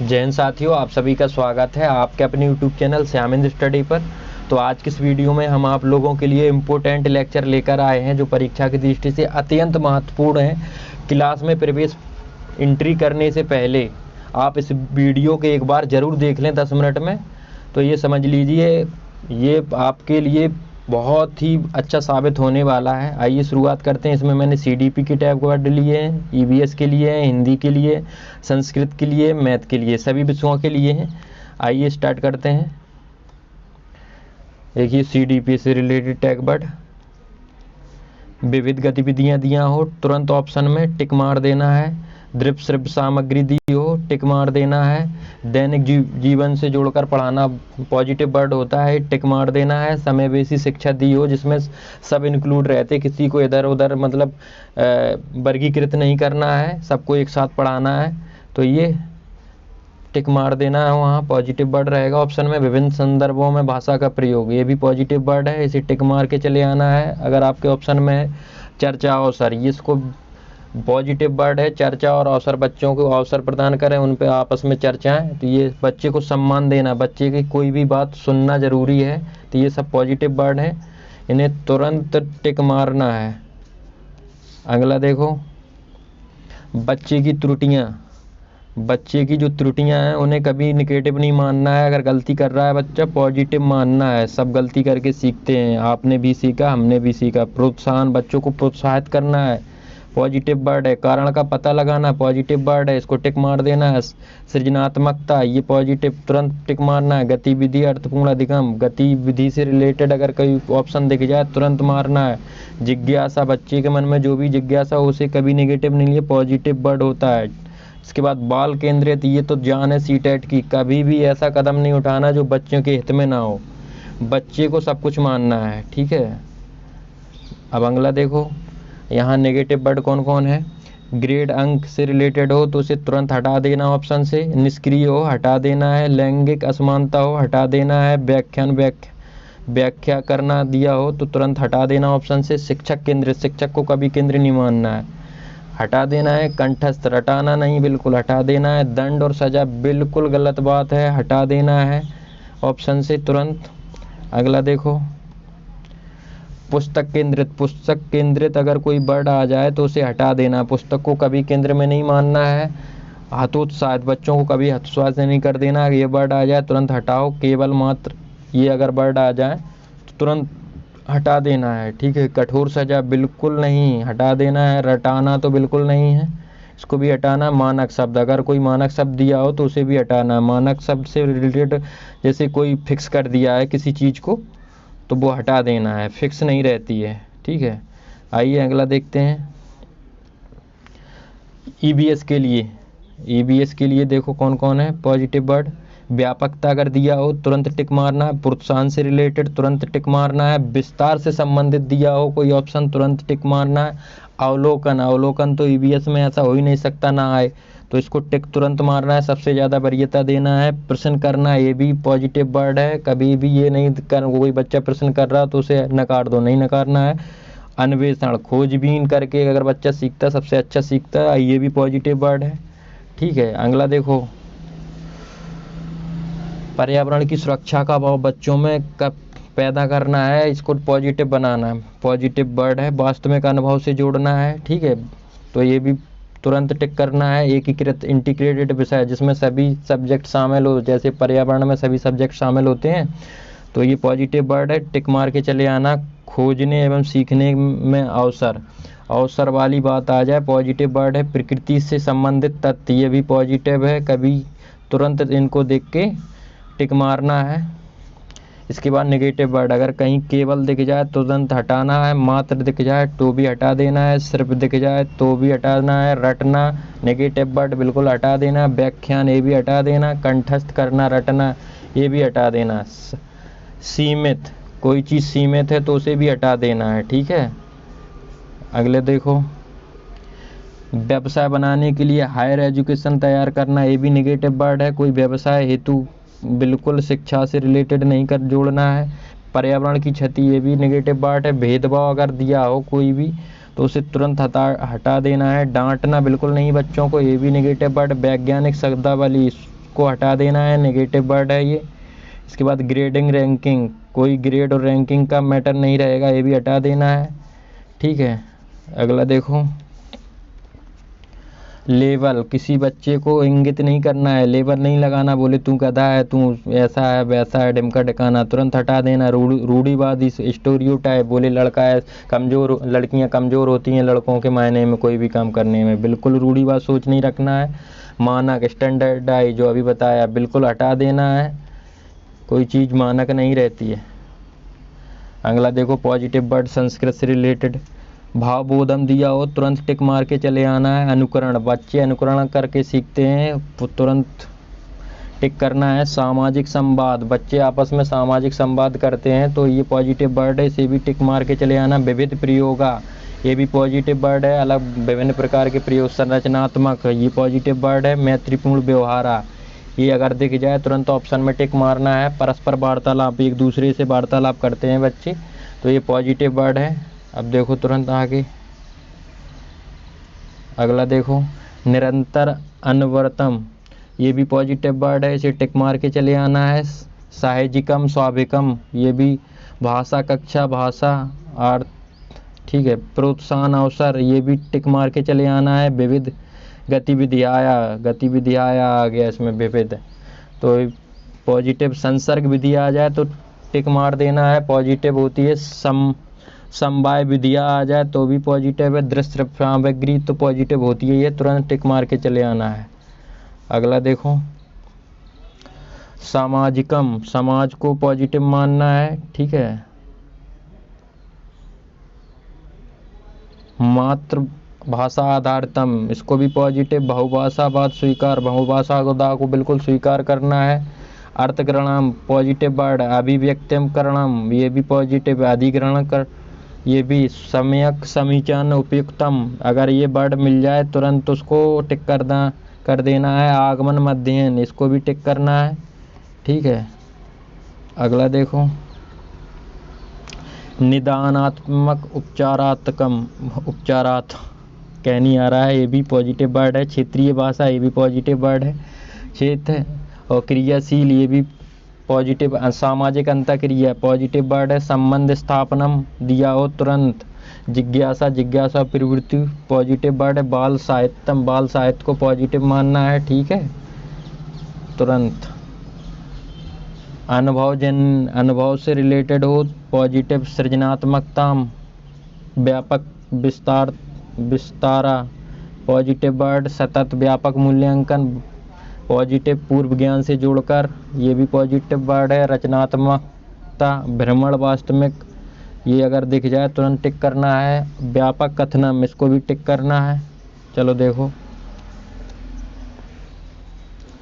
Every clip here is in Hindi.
जय हिंद साथियों, आप सभी का स्वागत है आपके अपने YouTube चैनल श्यामेंद्र स्टडी पर। तो आज की इस वीडियो में हम आप लोगों के लिए इम्पोर्टेंट लेक्चर लेकर आए हैं जो परीक्षा की दृष्टि से अत्यंत महत्वपूर्ण है। क्लास में प्रवेश एंट्री करने से पहले आप इस वीडियो के एक बार ज़रूर देख लें 10 मिनट में। तो ये समझ लीजिए ये आपके लिए बहुत ही अच्छा साबित होने वाला है। आइए शुरुआत करते हैं। इसमें मैंने CDP के टैब वर्ड लिए हैं, EVS के लिए हैं, हिंदी के लिए, संस्कृत के लिए, मैथ के लिए, सभी विषयों के लिए हैं। आइए स्टार्ट करते हैं। देखिए CDP से रिलेटेड टैग वर्ड, विविध गतिविधियां दिया हो तुरंत ऑप्शन में टिक मार देना है। दृश्य श्रव्य सामग्री दी हो टिक मार देना है। दैनिक जीवन से जोड़कर पढ़ाना पॉजिटिव वर्ड होता है, टिक मार देना है। समावेशी शिक्षा दी हो जिसमें सब इंक्लूड रहते, किसी को इधर उधर मतलब वर्गीकृत नहीं करना है, सबको एक साथ पढ़ाना है, तो ये टिक मार देना है, वहाँ पॉजिटिव वर्ड रहेगा ऑप्शन में। विभिन्न संदर्भों में भाषा का प्रयोग, ये भी पॉजिटिव वर्ड है, इसे टिक मार के चले आना है। अगर आपके ऑप्शन में है चर्चा अवसर, ये इसको पॉजिटिव वर्ड है। चर्चा और अवसर, बच्चों को अवसर प्रदान करें, उन पे आपस में चर्चाएं, तो ये बच्चे को सम्मान देना, बच्चे की कोई भी बात सुनना जरूरी है, तो ये सब पॉजिटिव वर्ड है, इन्हें तुरंत टिक मारना है। अगला देखो, बच्चे की त्रुटियां, बच्चे की जो त्रुटियां हैं उन्हें कभी निगेटिव नहीं मानना है। अगर गलती कर रहा है बच्चा, पॉजिटिव मानना है। सब गलती करके सीखते हैं, आपने भी सीखा, हमने भी सीखा। प्रोत्साहन, बच्चों को प्रोत्साहित करना है, पॉजिटिव वर्ड है। कारण का पता लगाना, पॉजिटिव वर्ड है, इसको टिक मार देना है। सृजनात्मकता, ये पॉजिटिव, तुरंत टिक मारना है। गतिविधि अर्थपूर्ण अधिगम, गतिविधि से रिलेटेड अगर कोई ऑप्शन दिख जाए तुरंत मारना है। जिज्ञासा, बच्चे के मन में जो भी जिज्ञासा हो उसे कभी निगेटिव नहीं है, पॉजिटिव वर्ड होता है। इसके बाद बाल केंद्रित, ये तो जान है CTET की, कभी भी ऐसा कदम नहीं उठाना जो बच्चों के हित में ना हो, बच्चे को सब कुछ मानना है, ठीक है। अब अगला देखो, यहाँ नेगेटिव वर्ड कौन कौन है। ग्रेड अंक से रिलेटेड हो तो उसे तुरंत हटा देना ऑप्शन से। निष्क्रिय हो, हटा देना है। लैंगिक असमानता हो, हटा देना है। व्याख्या करना दिया हो तो तुरंत हटा देना ऑप्शन से। शिक्षक केंद्र, शिक्षक को कभी केंद्र नहीं मानना है, हटा देना है। कंठस्थ, रटाना नहीं, बिल्कुल हटा देना है। दंड और सजा बिल्कुल गलत बात है, हटा देना है ऑप्शन से तुरंत। अगला देखो, पुस्तक केंद्रित, पुस्तक केंद्रित अगर कोई वर्ड आ जाए तो उसे हटा देना, पुस्तक को कभी केंद्र में नहीं मानना है। हतोत्साहित, बच्चों को कभी हतोत्साहित नहीं कर देना, ये वर्ड आ जाए तुरंत हटाओ। केवल मात्र, ये अगर वर्ड आ जाए तो तुरंत हटा देना है, ठीक है। कठोर सजा बिल्कुल नहीं, हटा देना है। रटाना तो बिल्कुल नहीं है, इसको भी हटाना। मानक शब्द, अगर कोई मानक शब्द दिया हो तो उसे भी हटाना। मानक शब्द से रिलेटेड जैसे कोई फिक्स कर दिया है किसी चीज़ को तो वो हटा देना है, फिक्स नहीं रहती है, ठीक है। आइए अगला देखते हैं। EVS के लिए, EVS के लिए देखो कौन कौन है पॉजिटिव वर्ड। व्यापकता अगर दिया हो तुरंत टिक मारना है। प्रोत्साहन से रिलेटेड तुरंत टिक मारना है। विस्तार से संबंधित दिया हो कोई ऑप्शन तुरंत टिक मारना है। अवलोकन, अवलोकन तो EVS में ऐसा हो ही नहीं सकता ना आए, तो इसको टिक तुरंत मारना है। सबसे ज़्यादा वरीयता देना है। प्रश्न करना, ये भी पॉजिटिव वर्ड है, कभी भी ये नहीं कर, कोई बच्चा प्रश्न कर रहा तो उसे नकार दो, नहीं नकारना है। अन्वेषण, खोजबीन करके अगर बच्चा सीखता सबसे अच्छा सीखता है, ये भी पॉजिटिव वर्ड है, ठीक है। अगला देखो, पर्यावरण की सुरक्षा का भाव बच्चों में कब पैदा करना है, इसको पॉजिटिव बनाना है, पॉजिटिव वर्ड है। वास्तविक अनुभव से जोड़ना है, ठीक है, तो ये भी तुरंत टिक करना है। एकीकृत, इंटीग्रेटेड विषय जिसमें सभी सब्जेक्ट शामिल हो, जैसे पर्यावरण में सभी सब्जेक्ट शामिल होते हैं, तो ये पॉजिटिव वर्ड है, टिक मार के चले आना। खोजने एवं सीखने में अवसर, अवसर वाली बात आ जाए पॉजिटिव वर्ड है। प्रकृति से संबंधित तथ्य, ये भी पॉजिटिव है, कभी तुरंत इनको देख के टिक मारना है। इसके बाद नेगेटिव वर्ड, अगर कहीं केवल दिख जाए तो तुरंत हटाना है। मात्र दिख जाए तो भी हटा देना है। सिर्फ दिख जाए तो भी हटाना है। रटना, नेगेटिव वर्ड बिल्कुल हटा देना। व्याख्यान, ये भी हटा देना। कंठस्थ करना, रटना, ये भी हटा देना। सीमित, कोई चीज़ सीमित है तो उसे भी हटा देना है, ठीक है। अगले देखो, व्यवसाय बनाने के लिए हायर एजुकेशन तैयार करना, ये भी नेगेटिव वर्ड है। कोई व्यवसाय हेतु बिल्कुल शिक्षा से रिलेटेड नहीं कर जोड़ना है। पर्यावरण की क्षति, ये भी नेगेटिव वर्ड है। भेदभाव अगर दिया हो कोई भी तो उसे तुरंत हटा देना है। डांटना बिल्कुल नहीं बच्चों को, ये भी नेगेटिव वर्ड। वैज्ञानिक शब्दावली, इसको हटा देना है, नेगेटिव वर्ड है ये। इसके बाद ग्रेडिंग रैंकिंग, कोई ग्रेड और रैंकिंग का मैटर नहीं रहेगा, ये भी हटा देना है, ठीक है। अगला देखो, लेबल, किसी बच्चे को इंगित नहीं करना है, लेबल नहीं लगाना, बोले तू गधा है, तू ऐसा है वैसा है, ढिमका ढिकाना, तुरंत हटा देना। रूढ़िवादी स्टोरियोटाइप, बोले लड़का है कमज़ोर, लड़कियां कमज़ोर होती हैं लड़कों के मायने में कोई भी काम करने में, बिल्कुल रूढ़िवाद सोच नहीं रखना है। मानक स्टैंडर्डाइज जो अभी बताया बिल्कुल हटा देना है, कोई चीज़ मानक नहीं रहती है। अगला देखो, पॉजिटिव वर्ड संस्कृत से रिलेटेड, भाव बोधम दिया हो तुरंत टिक मार के चले आना है। अनुकरण, बच्चे अनुकरण करके सीखते हैं, तुरंत टिक करना है। सामाजिक संवाद, बच्चे आपस में सामाजिक संवाद करते हैं तो ये पॉजिटिव वर्ड है, इसे भी टिक मार के चले आना। विविध प्रयोगा, ये भी पॉजिटिव वर्ड है, अलग विभिन्न प्रकार के प्रयोग। संरचनात्मक, ये पॉजिटिव वर्ड है। मैत्रीपूर्ण व्यवहारा, ये अगर दिख जाए तुरंत ऑप्शन में टिक मारना है। परस्पर वार्तालाप, एक दूसरे से वार्तालाप करते हैं बच्चे, तो ये पॉजिटिव वर्ड है। अब देखो तुरंत आगे, अगला देखो, निरंतर अनवरतम, ये भी पॉजिटिव वर्ड है, इसे टिक मार के चले आना है। साहजिकम स्वाभिकम, ये भी भाषा कक्षा, भाषा अर्थ, ठीक है। प्रोत्साहन अवसर, ये भी टिक मार के चले आना है। विविध गतिविधियाया, गतिविधियाया आ गया इसमें विविध, तो पॉजिटिव। संसर्ग विधि आ जाए तो टिक मार देना है, पॉजिटिव होती है। समवाय विधिया आ जाए तो भी पॉजिटिव है। दृश्य सामग्री तो पॉजिटिव होती है, ये तुरंत टिक मार के चले आना है। अगला देखो, सामाजिकम, समाज को पॉजिटिव मानना है, ठीक है। मातृभाषा आधारितम, इसको भी पॉजिटिव। बहुभाषावाद स्वीकार, बहुभाषा को बिल्कुल स्वीकार करना है। अर्थग्रहणम, पॉजिटिव वर्ड। अभिव्यक्तिम करणम, ये भी पॉजिटिव। अधिग्रहण कर, ये भी। सम्यक समीचन उपयुक्तम, अगर ये वर्ड मिल जाए तुरंत उसको टिक कर देना है। आगमन मध्ययन, इसको भी टिक करना है, ठीक है। अगला देखो, निदानात्मक उपचारात्मकम, उपचारात् कह नहीं आ रहा है, ये भी पॉजिटिव वर्ड है। क्षेत्रीय भाषा, ये भी पॉजिटिव वर्ड है। क्षेत्र और क्रियाशील, ये भी पॉजिटिव। सामाजिक अंतःक्रिया, पॉजिटिव वर्ड है। संबंध स्थापनम दिया हो तुरंत। जिज्ञासा, जिज्ञासा प्रवृत्ति, पॉजिटिव वर्ड है। बाल साहित्यम, बाल साहित्य को पॉजिटिव मानना है, ठीक है, तुरंत। अनुभव से रिलेटेड हो पॉजिटिव। सृजनात्मकता, व्यापक विस्तारा, पॉजिटिव वर्ड। सतत व्यापक मूल्यांकन, पॉजिटिव। पूर्व ज्ञान से जोड़कर, ये भी पॉजिटिव वर्ड है। रचनात्मकता, भ्रमण, वास्तविक, ये अगर दिख जाए तुरंत टिक करना है। व्यापक कथनम, इसको भी टिक करना है। चलो देखो,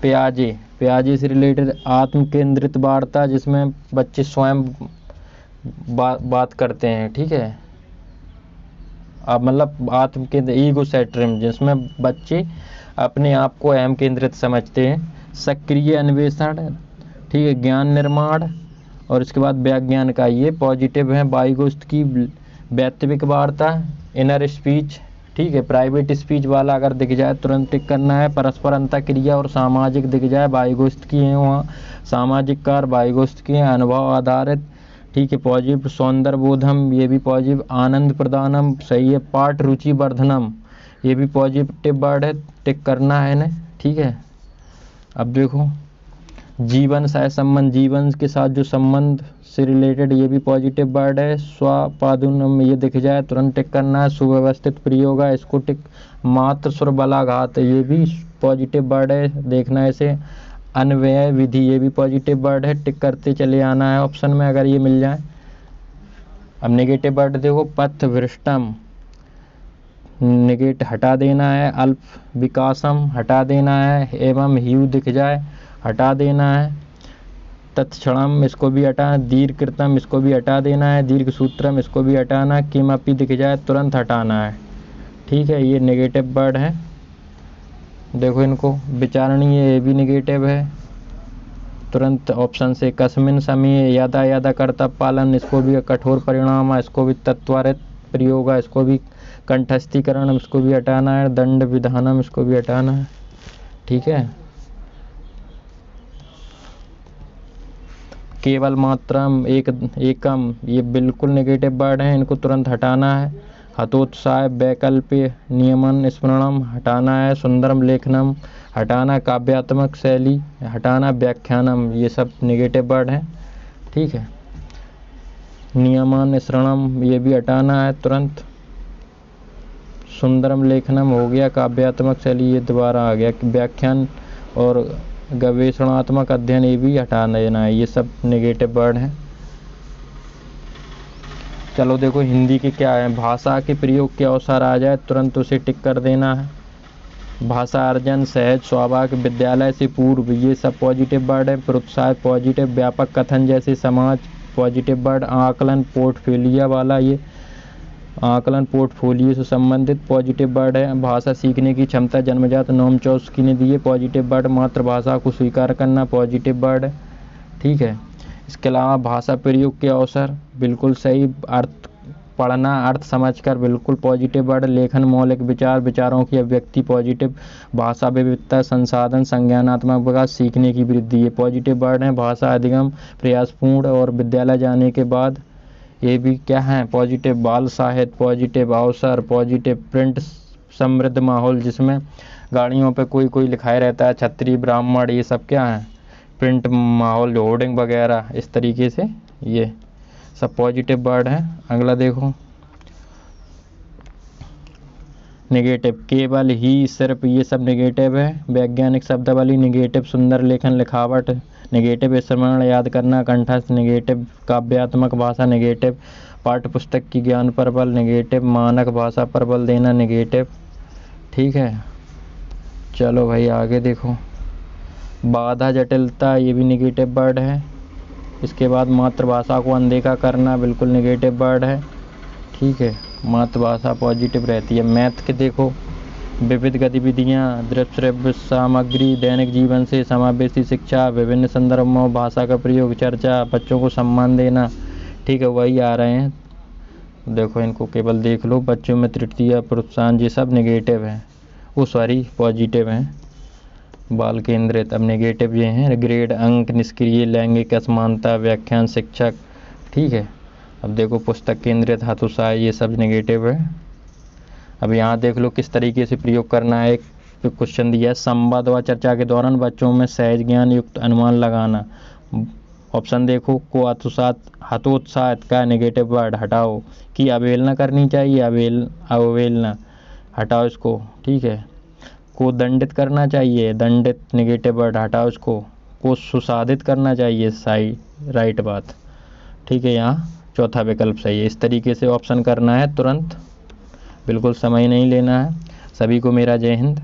प्याजे से रिलेटेड आत्म केंद्रित वार्ता, जिसमें बच्चे स्वयं बात करते हैं, ठीक है। अब मतलब आत्म केंद्र, ईगो सेंट्रिज्म, जिसमें बच्चे अपने आप को अहम केंद्रित समझते हैं। सक्रिय अन्वेषण, ठीक है। ज्ञान निर्माण, और इसके बाद विज्ञान का, ये पॉजिटिव है। वाइगोस्त की वास्तविक वार्ता, इनर स्पीच, ठीक है। प्राइवेट स्पीच वाला अगर दिख जाए तुरंत टिक करना है। परस्पर अंतःक्रिया और सामाजिक दिख जाए, वाइगोस्त की है वहाँ। सामाजिक कार्य वाइगोस्त की है। अनुभव आधारित, ठीक है, पॉजिटिव। सौंदर्य बोधम, ये भी पॉजिटिव। आनंद प्रदानम, सही है। पाठ रुचि वर्धनम, ये भी पॉजिटिव वर्ड है, टिक करना है इन्हें, ठीक है। अब देखो, जीवन सहसंबंध, जीवन के साथ जो संबंध से रिलेटेड, ये भी पॉजिटिव वर्ड है। स्वापादुनम, ये दिख जाए तुरंत टिक करना है। सुव्यवस्थित प्रयोग है, इसको टिक। मात्र सुर बलाघात, ये भी पॉजिटिव वर्ड है, देखना है इसे। अन्वय विधि, ये भी पॉजिटिव वर्ड है, टिक करते चले आना है ऑप्शन में अगर ये मिल जाए। अब नेगेटिव वर्ड देखो, पथ भ्रष्टम, नेगेट हटा देना है। अल्प विकासम हटा देना है। एवं ह्यू दिख जाए हटा देना है। तत्क्षणम, इसको भी हटाना। दीर्घकृतम, इसको भी हटा देना है। दीर्घ सूत्रम, इसको भी हटाना। किमपि दिख जाए तुरंत हटाना है, ठीक है। ये नेगेटिव वर्ड है, देखो इनको। विचारणीय, ये भी नेगेटिव है, तुरंत ऑप्शन से। कस्मिन समय, यादा यादा कर्तव्य पालन, इसको भी। कठोर परिणाम है, इसको भी। तत्वरित प्रयोग है, इसको भी। कंठस्थीकरण, इसको भी हटाना है। दंड विधानम, इसको भी हटाना है, ठीक है। केवल मात्रम एक एकम, ये बिल्कुल नेगेटिव वर्ड हैं, इनको तुरंत हटाना है। हतोत्साह वैकल्प नियमन स्मरणम हटाना है। सुंदरम लेखनम हटाना, काव्यात्मक शैली हटाना, व्याख्यानम ये सब नेगेटिव वर्ड हैं, ठीक है। नियमन स्मरणम ये भी हटाना है तुरंत। सुंदरम लेखनम हो गया, काव्यात्मक शैली ये दोबारा आ गया। व्याख्यान और गवेषणात्मक अध्ययन ये भी हटा देना है, ये सब नेगेटिव वर्ड हैं। चलो देखो हिंदी के क्या है। भाषा के प्रयोग के अवसर आ जाए तुरंत उसे टिक कर देना है। भाषा अर्जन, सहज, स्वाभाविक, विद्यालय से पूर्व ये सब पॉजिटिव वर्ड है। प्रोत्साहित पॉजिटिव, व्यापक कथन जैसे समाज पॉजिटिव वर्ड। आकलन पोर्टफोलियो वाला, ये आकलन पोर्टफोलियो से संबंधित पॉजिटिव वर्ड है। भाषा सीखने की क्षमता जन्मजात, नोम चॉम्स्की ने दिए पॉजिटिव वर्ड। मातृभाषा को स्वीकार करना पॉजिटिव वर्ड है, ठीक है। इसके अलावा भाषा प्रयोग के अवसर बिल्कुल सही, अर्थ पढ़ना, अर्थ समझकर बिल्कुल पॉजिटिव वर्ड। लेखन मौलिक विचार, विचारों की अभिव्यक्ति पॉजिटिव। भाषा विविधता, संसाधन, संज्ञानात्मक विकास, सीखने की वृद्धि ये पॉजिटिव वर्ड हैं। भाषा अधिगम, प्रयासपूर्ण और विद्यालय जाने के बाद ये भी क्या है पॉजिटिव। बाल साहित्य पॉजिटिव, अवसर पॉजिटिव। प्रिंट समृद्ध माहौल, जिसमें गाड़ियों पे कोई कोई लिखाया रहता है क्षत्रिय ब्राह्मण, ये सब क्या है प्रिंट माहौल, होर्डिंग वगैरह, इस तरीके से ये सब पॉजिटिव वर्ड है। अगला देखो नेगेटिव, केवल, ही, सिर्फ ये सब नेगेटिव है। वैज्ञानिक शब्दावली नेगेटिव। सुंदर लेखन लिखावट नेगेटिव। स्मरण याद करना कंठस्थ नेगेटिव। काव्यात्मक भाषा नेगेटिव। पाठ्य पुस्तक की ज्ञान पर बल नेगेटिव। मानक भाषा पर बल देना नेगेटिव, ठीक है। चलो भाई आगे देखो। बाधा जटिलता ये भी नेगेटिव वर्ड है। इसके बाद मातृभाषा को अनदेखा करना बिल्कुल नेगेटिव वर्ड है, ठीक है। मातृभाषा पॉजिटिव रहती है। मैथ के देखो, विविध गतिविधियाँ, दृश्य सामग्री, दैनिक जीवन से समावेशी शिक्षा, विभिन्न संदर्भों भाषा का प्रयोग, चर्चा, बच्चों को सम्मान देना, ठीक है। वही आ रहे हैं, देखो इनको केवल देख लो। बच्चों में तृतीय, प्रोत्साहन ये सब नेगेटिव हैं, वो सॉरी पॉजिटिव हैं। बाल केंद्रित अब नेगेटिव ये हैं। ग्रेड, अंक, निष्क्रिय, लैंगिक असमानता, व्याख्यान, शिक्षक, ठीक है। अब देखो पुस्तक केंद्रित, हतोत्साह ये सब नेगेटिव है। अब यहाँ देख लो किस तरीके से प्रयोग करना है। एक क्वेश्चन दिया है, संवाद व चर्चा के दौरान बच्चों में सहज ज्ञान युक्त अनुमान लगाना। ऑप्शन देखो, को हतोत्साहित का नेगेटिव वर्ड हटाओ। कि अवहेलना करनी चाहिए, अवहेलना हटाओ इसको, ठीक है। को दंडित करना चाहिए, दंडित नेगेटिव वर्ड हटाओ इसको। को सुसाधित करना चाहिए, राइट बात, ठीक है। यहाँ चौथा विकल्प सही है। इस तरीके से ऑप्शन करना है तुरंत, बिल्कुल समय नहीं लेना है। सभी को मेरा जय हिंद।